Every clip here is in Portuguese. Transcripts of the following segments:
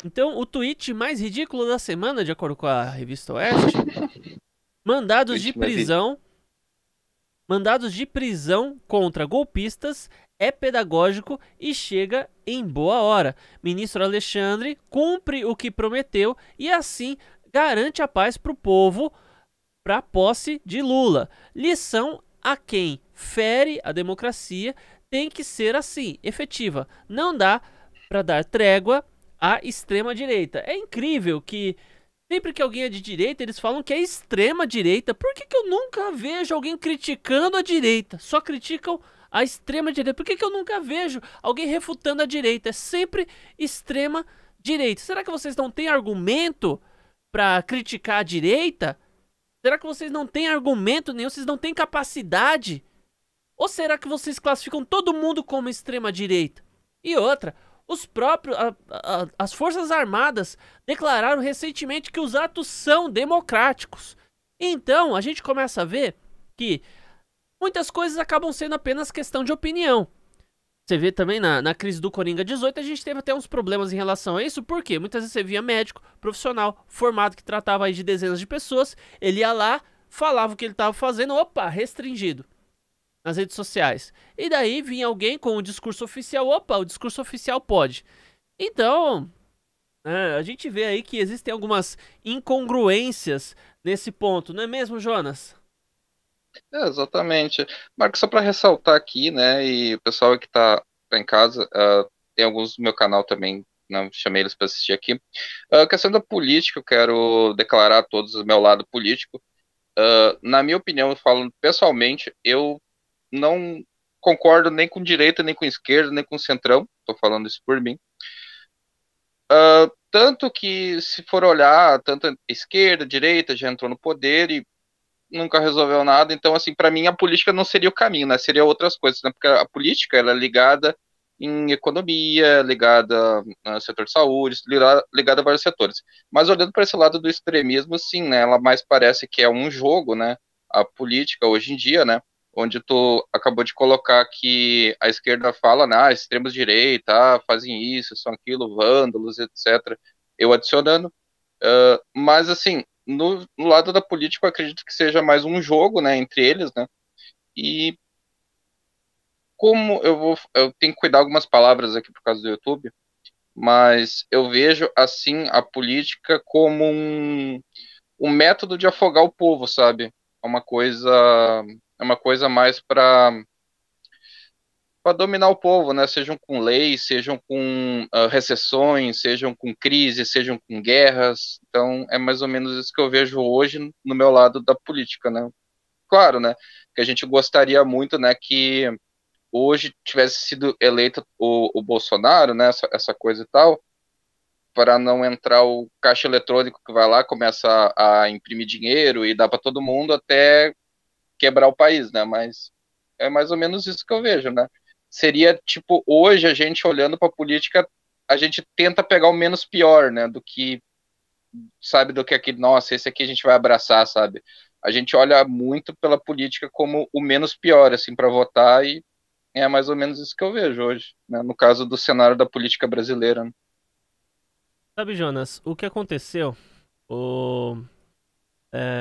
Então, o tweet mais ridículo da semana, de acordo com a revista Oeste, mandados de Tweet mais ridículo. prisão, mandados de prisão contra golpistas é pedagógico e chega em boa hora. Ministro Alexandre cumpre o que prometeu e assim garante a paz para o povo para a posse de Lula. Lição a quem fere a democracia tem que ser assim, efetiva. Não dá para dar trégua à extrema direita. É incrível que sempre que alguém é de direita, eles falam que é extrema direita. Por que eu nunca vejo alguém criticando a direita? Só criticam a extrema direita. Por que eu nunca vejo alguém refutando a direita? É sempre extrema direita. Será que vocês não têm argumento para criticar a direita? Será que vocês não têm argumento nenhum? Vocês não têm capacidade? Ou será que vocês classificam todo mundo como extrema direita? E outra, os próprios as Forças Armadas declararam recentemente que os atos são democráticos. Então, a gente começa a ver que muitas coisas acabam sendo apenas questão de opinião. Você vê também na crise do Coringa 18, a gente teve até uns problemas em relação a isso, porque muitas vezes você via médico, profissional, formado, que tratava aí de dezenas de pessoas, ele ia lá, falava o que ele estava fazendo, opa, restringido nas redes sociais. E daí vinha alguém com o discurso oficial, opa, o discurso oficial pode. Então, a gente vê aí que existem algumas incongruências nesse ponto, não é mesmo, Jonas? Exatamente. Marcos, só para ressaltar aqui, né, e o pessoal que tá em casa, tem alguns do meu canal também, não chamei eles para assistir aqui. A questão da política, eu quero declarar a todos o meu lado político. Na minha opinião, eu falo pessoalmente, eu não concordo nem com direita, nem com esquerda, nem com centrão, estou falando isso por mim. Tanto que, se for olhar, tanto a esquerda, a direita já entrou no poder e nunca resolveu nada. Então, assim, para mim a política não seria o caminho, né? Seria outras coisas, né? Porque a política ela é ligada em economia, ligada no setor de saúde, ligada a vários setores. Mas olhando para esse lado do extremismo, sim, né? Ela mais parece que é um jogo, né? A política hoje em dia, né? Onde tu acabou de colocar que a esquerda fala, né? Extremos direita, fazem isso, são aquilo, vândalos, etc. Eu adicionando. Mas assim, no lado da política, eu acredito que seja mais um jogo, né, entre eles, né? E como eu tenho que cuidar algumas palavras aqui por causa do YouTube, mas eu vejo assim a política como um método de afogar o povo, sabe? É uma coisa mais para dominar o povo, né? Sejam com leis, sejam com recessões, sejam com crises, sejam com guerras. Então, é mais ou menos isso que eu vejo hoje no meu lado da política, né? Claro, né? Que a gente gostaria muito, né, que hoje tivesse sido eleito o Bolsonaro, né? Essa coisa e tal, para não entrar o caixa eletrônico que vai lá, começa a imprimir dinheiro e dá para todo mundo até quebrar o país, né? Mas é mais ou menos isso que eu vejo, né? Seria tipo hoje a gente olhando para a política, a gente tenta pegar o menos pior, né? Do que sabe do que aquele, nossa, esse aqui a gente vai abraçar, sabe? A gente olha muito pela política como o menos pior, assim, para votar e é mais ou menos isso que eu vejo hoje, né? No caso do cenário da política brasileira, né? Sabe, Jonas, o que aconteceu? O,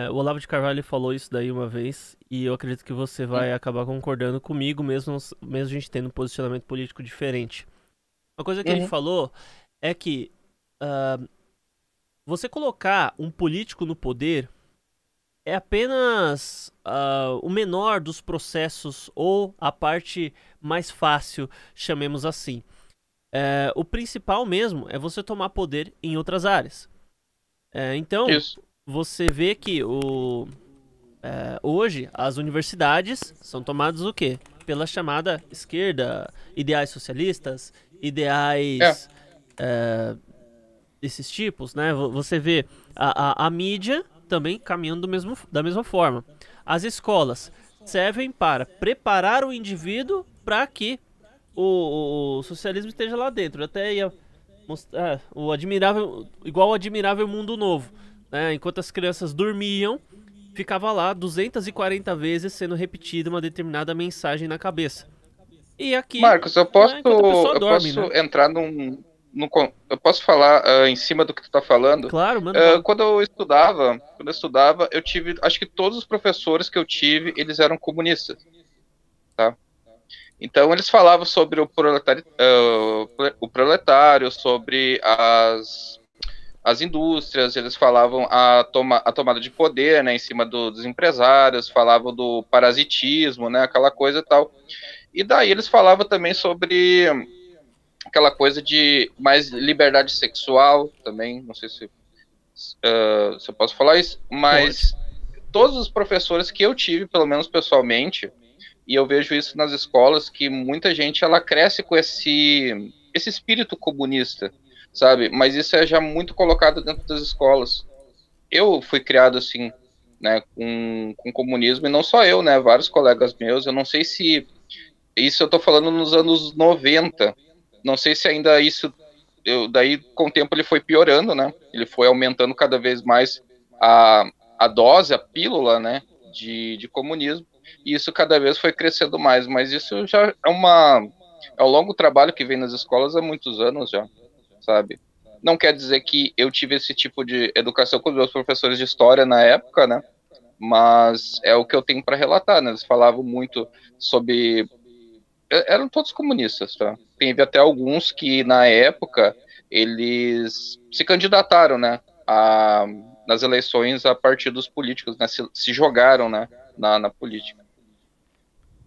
o Olavo de Carvalho falou isso daí uma vez e eu acredito que você vai acabar concordando comigo, mesmo a gente tendo um posicionamento político diferente. Uma coisa que ele Uhum. falou é que ah, você colocar um político no poder é apenas o menor dos processos ou a parte mais fácil, chamemos assim. O principal mesmo é você tomar poder em outras áreas. Então, Isso. você vê que hoje as universidades são tomadas o quê? Pela chamada esquerda, ideais socialistas, É, ideais desses tipos, né? Você vê a mídia também caminhando da mesma forma. As escolas servem para preparar o indivíduo para que o socialismo esteja lá dentro. Eu até ia mostrar igual o admirável mundo novo, né? Enquanto as crianças dormiam, ficava lá 240 vezes sendo repetida uma determinada mensagem na cabeça. E aqui, Marcos, eu posso né, enquanto a pessoa eu dorme, posso né? entrar eu posso falar em cima do que tu tá falando? Claro, manda bala. Quando eu estudava, eu tive, acho que todos os professores que eu tive, eles eram comunistas, tá? Então eles falavam sobre o proletário, sobre as indústrias, eles falavam a tomada de poder, né, em cima dos empresários, falavam do parasitismo, né, aquela coisa e tal. E daí eles falavam também sobre aquela coisa de mais liberdade sexual também, não sei se eu posso falar isso, mas todos os professores que eu tive, pelo menos pessoalmente, e eu vejo isso nas escolas, que muita gente ela cresce com esse espírito comunista, sabe? Mas isso é já muito colocado dentro das escolas. Eu fui criado assim, né, com comunismo, e não só eu, né, vários colegas meus, eu não sei se isso eu tô falando nos anos 90, não sei se ainda isso, daí com o tempo ele foi piorando, né, ele foi aumentando cada vez mais a dose, a pílula, né, de comunismo, e isso cada vez foi crescendo mais, mas isso já é um longo trabalho que vem nas escolas há muitos anos já, sabe? Não quer dizer que eu tive esse tipo de educação com os meus professores de história na época, né? Mas é o que eu tenho para relatar, né? Eles falavam muito sobre... Eram todos comunistas, tá? Teve até alguns que, na época, eles se candidataram, né? Nas eleições a partidos políticos, né? Se jogaram, né? Na política.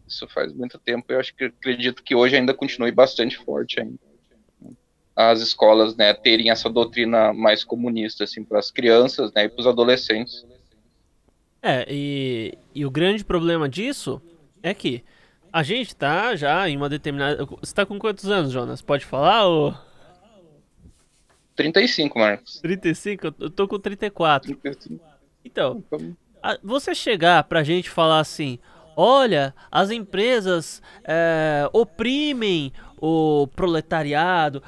Isso faz muito tempo. Eu acredito que hoje ainda continue bastante forte ainda. As escolas, né, terem essa doutrina mais comunista, assim, para as crianças, né, e para os adolescentes. E o grande problema disso é que a gente tá já em uma determinada... Você tá com quantos anos, Jonas? Pode falar ou... 35, Marcos. 35? Eu tô com 34. 35. Então, você chegar pra gente falar assim, olha, as empresas oprimem o proletariado,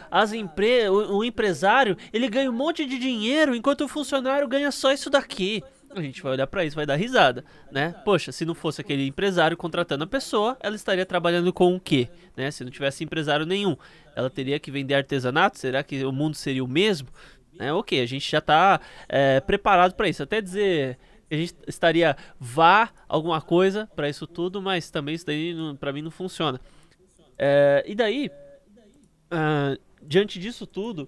o empresário, ele ganha um monte de dinheiro, enquanto o funcionário ganha só isso daqui. A gente vai olhar pra isso, vai dar risada, né? Poxa, se não fosse aquele empresário contratando a pessoa, ela estaria trabalhando com o quê? Né? Se não tivesse empresário nenhum, ela teria que vender artesanato? Será que o mundo seria o mesmo? Ok, a gente já tá preparado pra isso. Até dizer que a gente estaria alguma coisa pra isso tudo, mas também isso daí pra mim não funciona. E daí, diante disso tudo,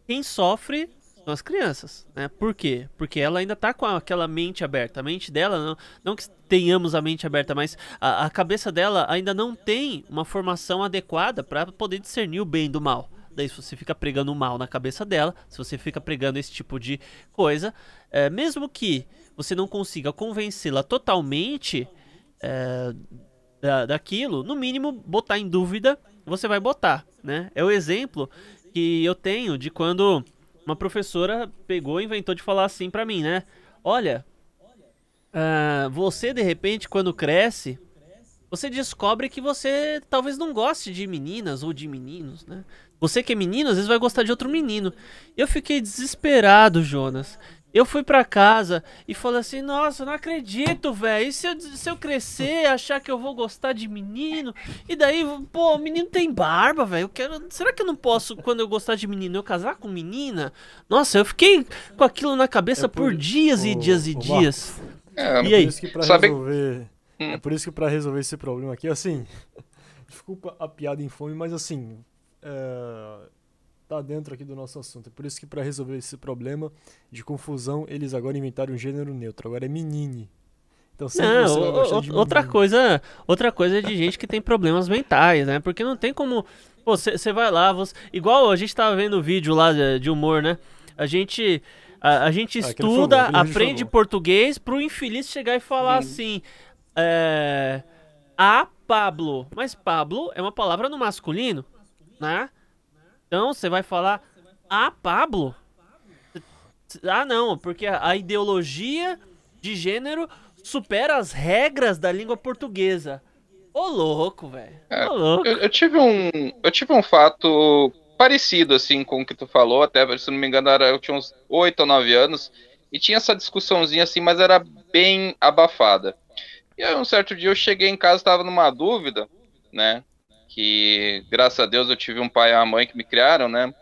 quem sofre são as crianças, né? Por quê? Porque ela ainda tá com aquela mente aberta. A mente dela, não que tenhamos a mente aberta, mas a cabeça dela ainda não tem uma formação adequada para poder discernir o bem do mal. Daí se você fica pregando o mal na cabeça dela, se você fica pregando esse tipo de coisa, mesmo que você não consiga convencê-la totalmente daquilo, no mínimo botar em dúvida, você vai botar, né? É o exemplo que eu tenho de quando uma professora pegou e inventou de falar assim pra mim, né? Olha, você de repente quando cresce, você descobre que você talvez não goste de meninas ou de meninos, né? Você que é menino, às vezes vai gostar de outro menino. Eu fiquei desesperado, Jonas. Eu fui pra casa e falei assim, nossa, não acredito, velho. E se eu crescer, achar que eu vou gostar de menino? E daí, pô, o menino tem barba, velho. Será que eu não posso, quando eu gostar de menino, eu casar com menina? Nossa, eu fiquei com aquilo na cabeça por dias e dias e dias. E aí? É por isso que pra resolver esse problema aqui, assim, desculpa a piada infame, mas assim, tá dentro aqui do nosso assunto. É por isso que pra resolver esse problema de confusão, eles agora inventaram um gênero neutro. Agora é menine. Então sempre você vai gostar de outra coisa é de gente que tem problemas mentais, né? Porque não tem como... Pô, você vai lá, igual a gente tava vendo o vídeo lá de humor, né? A gente estuda, aprende português pro infeliz chegar e falar assim... A Pablo. Mas Pablo é uma palavra no masculino, né? Então você vai falar a Pablo? Não, porque a ideologia de gênero supera as regras da língua portuguesa. Ô louco, velho. Ô louco. Eu tive um fato parecido assim com o que tu falou, até se não me engano eu tinha uns 8 ou 9 anos e tinha essa discussãozinha assim, mas era bem abafada. E aí um certo dia eu cheguei em casa, estava numa dúvida, né? Que, graças a Deus, eu tive um pai e uma mãe que me criaram, né?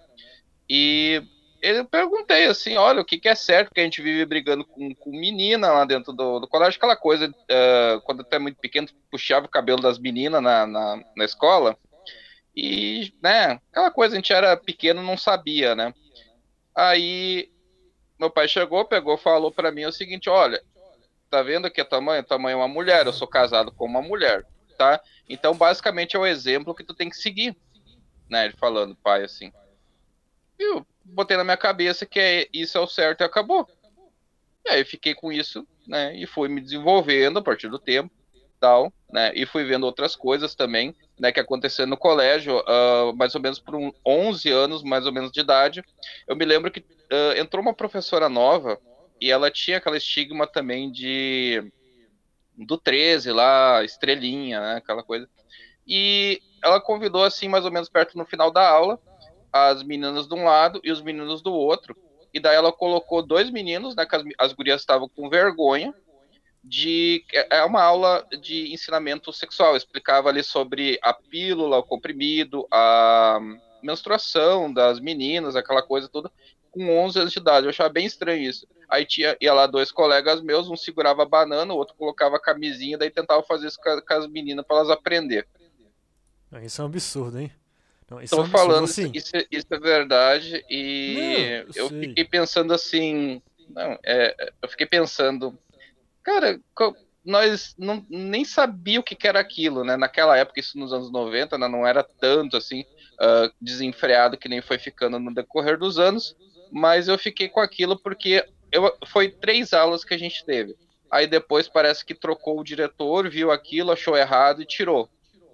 E eu perguntei assim, olha, o que que é certo, porque a gente vive brigando com menina lá dentro do colégio, aquela coisa, quando tu é muito pequeno, tu puxava o cabelo das meninas na escola, e, né, aquela coisa, a gente era pequeno, não sabia, né? Aí, meu pai chegou, pegou, falou pra mim o seguinte, olha, tá vendo aqui a tua mãe? Tua mãe é uma mulher, eu sou casado com uma mulher, tá? Então, basicamente, é o exemplo que tu tem que seguir, né? Ele falando, pai, assim. E eu botei na minha cabeça que isso é o certo e acabou. E aí fiquei com isso, né? E fui me desenvolvendo a partir do tempo, tal, né? E fui vendo outras coisas também, né? Que aconteceram no colégio, mais ou menos por 11 anos, mais ou menos de idade. Eu me lembro que entrou uma professora nova e ela tinha aquela estigma também do 13 lá, estrelinha, né? Aquela coisa. E ela convidou, assim, mais ou menos perto no final da aula, as meninas de um lado e os meninos do outro. E daí ela colocou dois meninos, né, que as gurias estavam com vergonha, é uma aula de ensinamento sexual, explicava ali sobre a pílula, o comprimido, a menstruação das meninas, aquela coisa toda, com 11 anos de idade. Eu achava bem estranho isso. Aí ia lá dois colegas meus, um segurava a banana, o outro colocava a camisinha, daí tentava fazer isso com as meninas para elas aprender. Isso é um absurdo, hein? Não, isso é Estou um absurdo, falando, assim. isso é verdade, Não, e eu eu sei. fiquei pensando assim, não, eu fiquei pensando, cara, nós nem sabia o que que era aquilo, né? Naquela época, isso nos anos 90, né, não era tanto assim, desenfreado que nem foi ficando no decorrer dos anos, mas eu fiquei com aquilo porque foi 3 aulas que a gente teve. Aí depois parece que trocou o diretor, viu aquilo, achou errado e tirou.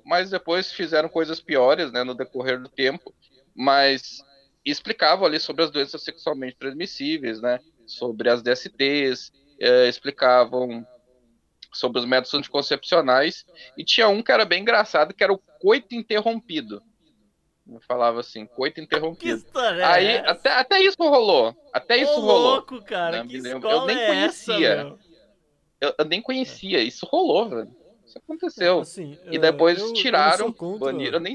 Mas depois fizeram coisas piores, né, no decorrer do tempo, mas explicavam ali sobre as doenças sexualmente transmissíveis, né, sobre as DSTs, explicavam sobre os métodos anticoncepcionais, e tinha um que era bem engraçado, que era o coito interrompido. Eu falava assim, coito Que interrompido. história Aí, é essa? até isso rolou, até Ô, isso rolou. louco, cara, Né? que Me lembro. Eu escola nem é essa, conhecia, meu? eu nem conhecia, isso rolou, velho. Isso Não, aconteceu. assim, E depois eu não sou tiraram, contra. baniram, eu nem...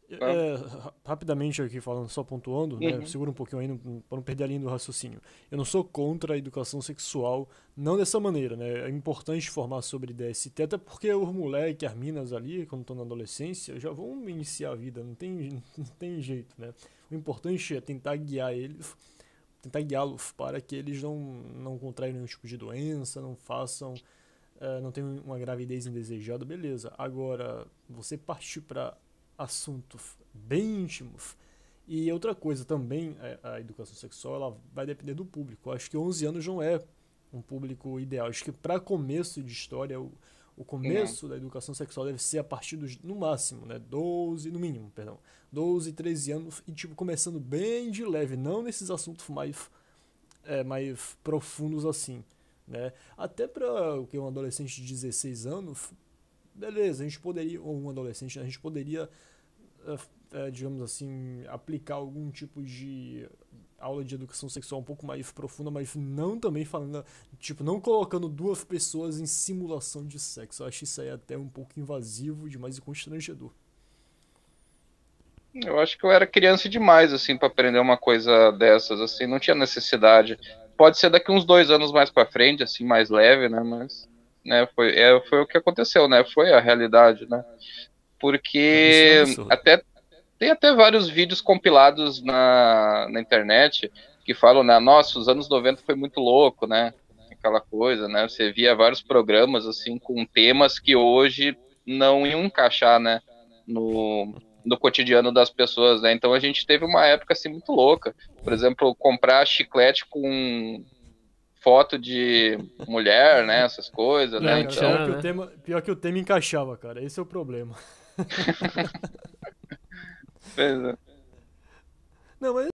Não. Rapidamente aqui falando, só pontuando, né? Uhum, Segura um pouquinho aí para não perder a linha do raciocínio. Eu não sou contra a educação sexual, não dessa maneira, né? É importante formar sobre DST, até porque os moleques, as minas ali, quando estão na adolescência, já vão iniciar a vida, não tem jeito, né? O importante é tentar guiar eles, tentar guiá-los para que eles não contraiam nenhum tipo de doença, não façam, não tenham uma gravidez indesejada, beleza. Agora, você partir para assuntos bem íntimos. E outra coisa também, a educação sexual ela vai depender do público. Eu acho que 11 anos não é um público ideal. Acho que para começo de história, o uhum. começo da educação sexual deve ser a partir dos, no máximo, né, 12, no mínimo, perdão, 12, 13 anos e tipo começando bem de leve, não nesses assuntos mais profundos assim, né? Até para o que um adolescente de 16 anos, beleza, a gente poderia, ou um adolescente, a gente poderia digamos assim, aplicar algum tipo de aula de educação sexual um pouco mais profunda, mas não também falando, tipo, não colocando duas pessoas em simulação de sexo. Eu acho isso aí até um pouco invasivo demais e constrangedor. Eu acho que eu era criança demais, assim, para aprender uma coisa dessas, assim, não tinha necessidade. Pode ser daqui uns 2 anos mais para frente, assim, mais leve, né, mas, né, foi o que aconteceu, né, foi a realidade, né, Não, isso é um porque absurdo. tem até vários vídeos compilados na internet que falam, né, nossa, os anos 90 foi muito louco, né, aquela coisa, né, você via vários programas, assim, com temas que hoje não iam encaixar, né, no cotidiano das pessoas, né, então a gente teve uma época, assim, muito louca, por exemplo, comprar chiclete com foto de mulher, né, essas coisas, É, né, cara, então, Planchando, né? pior que o tema encaixava, cara. Esse é o problema. Não, mas